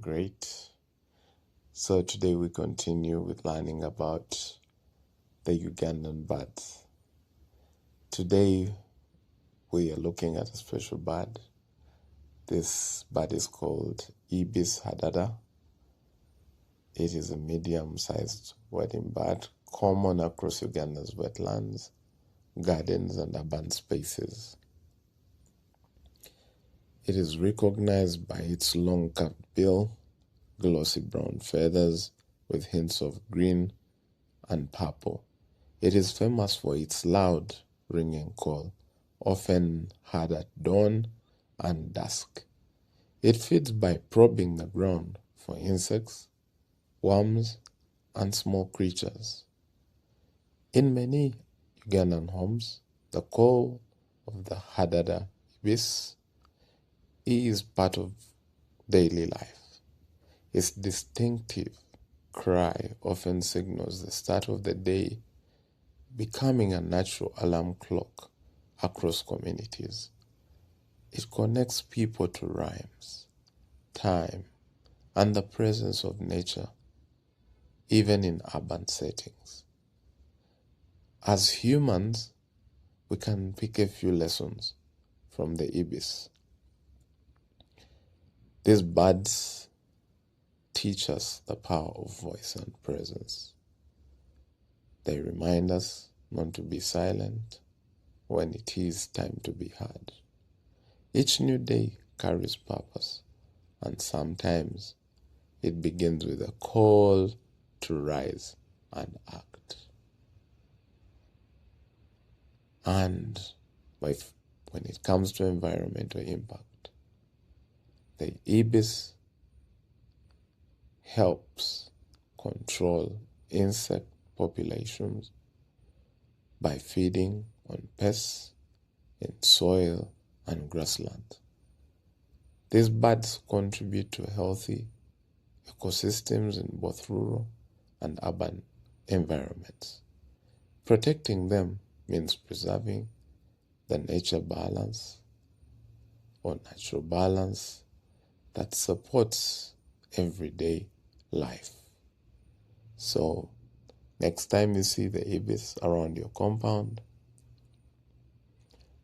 Great. So today we continue with learning about the Ugandan birds. Today we are looking at a special bird. This bird is called Ibis Hadada. It is a medium-sized wading bird, common across Uganda's wetlands, gardens, and urban spaces. It is recognized by its long curved bill, glossy brown feathers with hints of green and purple. It is famous for its loud, ringing call, often heard at dawn and dusk. It feeds by probing the ground for insects, worms, and small creatures. In many Ugandan homes, the call of the Hadada Ibis is part of daily life. Its distinctive cry often signals the start of the day, becoming a natural alarm clock across communities. It connects people to rhymes, time, and the presence of nature, even in urban settings. As humans, we can pick a few lessons from the ibis. These birds teach us the power of voice and presence. They remind us not to be silent when it is time to be heard. Each new day carries purpose, and sometimes it begins with a call to rise and act. And when it comes to environmental impact, the ibis helps control insect populations by feeding on pests in soil and grassland. These birds contribute to healthy ecosystems in both rural and urban environments. Protecting them means preserving the nature balance or natural balance that supports everyday life. So next time you see the ibis around your compound,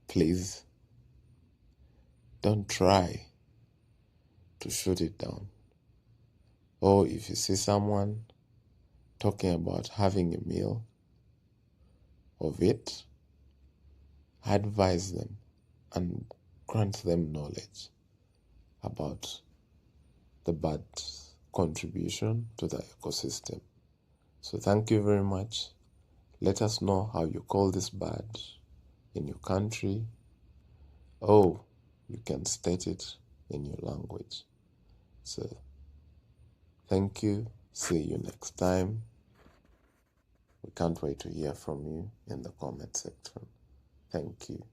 please don't try to shoot it down. Or if you see someone talking about having a meal of it, advise them and grant them knowledge about the bird's contribution to the ecosystem. So thank you very much. Let us know how you call this bird in your country. Oh, you can state it in your language. So thank you. See you next time. We can't wait to hear from you in the comment section. Thank you.